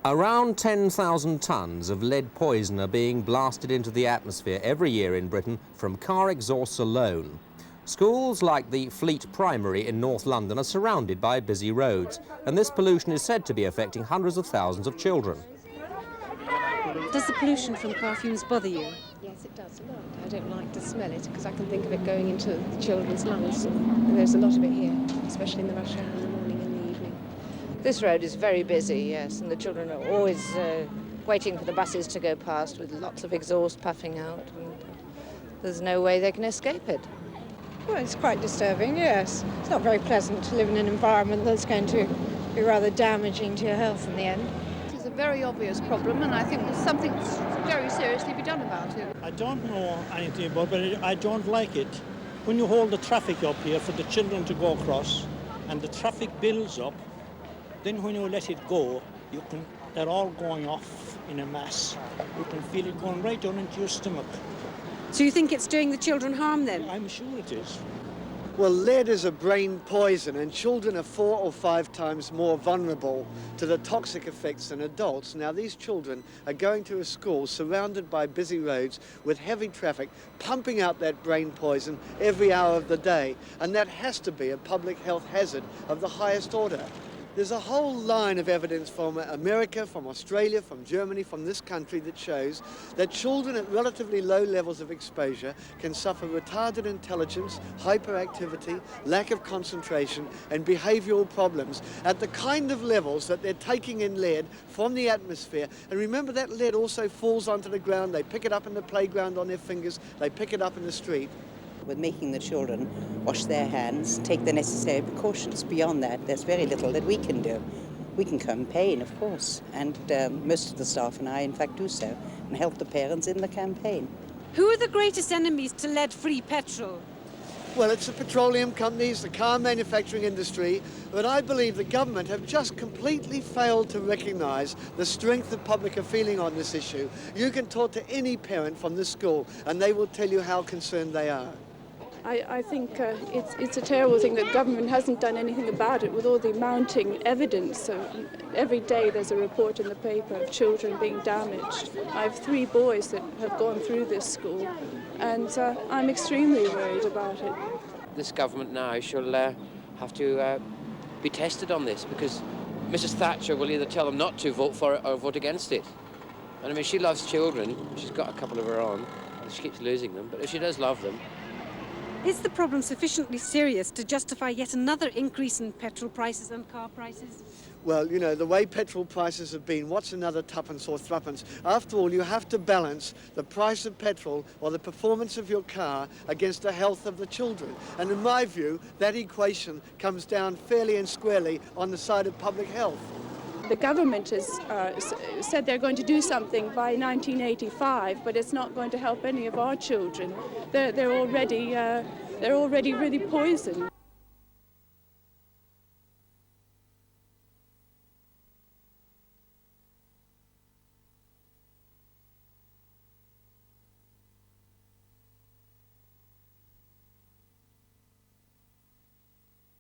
Around 10,000 tonnes of lead poison are being blasted into the atmosphere every year in Britain from car exhausts alone. Schools like the Fleet Primary in North London are surrounded by busy roads, and this pollution is said to be affecting hundreds of thousands of children. Does the pollution from car fumes bother you? Yes, it does a lot. I don't like to smell it because I can think of it going into the children's lungs. And there's a lot of it here, especially in the rush hour in the morning and the evening. This road is very busy, yes, and the children are always waiting for the buses to go past with lots of exhaust puffing out, and there's no way they can escape it. Well, it's quite disturbing, yes. It's not very pleasant to live in an environment that's going to be rather damaging to your health in the end. It's a very obvious problem, and I think there's something very seriously be done about it. I don't know anything about it, but I don't like it. When you hold the traffic up here for the children to go across, and the traffic builds up, then when you let it go, they're all going off in a mass. You can feel it going right down into your stomach. So you think it's doing the children harm then? I'm sure it is. Well, lead is a brain poison, and children are 4 or 5 times more vulnerable to the toxic effects than adults. Now, these children are going to a school surrounded by busy roads with heavy traffic, pumping out that brain poison every hour of the day, and that has to be a public health hazard of the highest order. There's a whole line of evidence from America, from Australia, from Germany, from this country that shows that children at relatively low levels of exposure can suffer retarded intelligence, hyperactivity, lack of concentration, and behavioral problems at the kind of levels that they're taking in lead from the atmosphere. And remember, that lead also falls onto the ground. They pick it up in the playground on their fingers. They pick it up in the street. With making the children wash their hands, take the necessary precautions. Beyond that, there's very little that we can do. We can campaign, of course, and most of the staff and I, in fact, do so, and help the parents in the campaign. Who are the greatest enemies to lead-free petrol? Well, it's the petroleum companies, the car manufacturing industry, but I believe the government have just completely failed to recognise the strength of public feeling on this issue. You can talk to any parent from this school and they will tell you how concerned they are. I think it's a terrible thing that government hasn't done anything about it with all the mounting evidence. So every day there's a report in the paper of children being damaged. I have 3 boys that have gone through this school, and I'm extremely worried about it. This government now shall have to be tested on this, because Mrs. Thatcher will either tell them not to vote for it or vote against it. And I mean, she loves children. She's got a couple of her own. She keeps losing them, but if she does love them. Is the problem sufficiently serious to justify yet another increase in petrol prices and car prices? Well, you know, the way petrol prices have been, what's another tuppence or threepence? After all, you have to balance the price of petrol or the performance of your car against the health of the children. And in my view, that equation comes down fairly and squarely on the side of public health. The government has said they're going to do something by 1985, but it's not going to help any of our children. They're already really poisoned.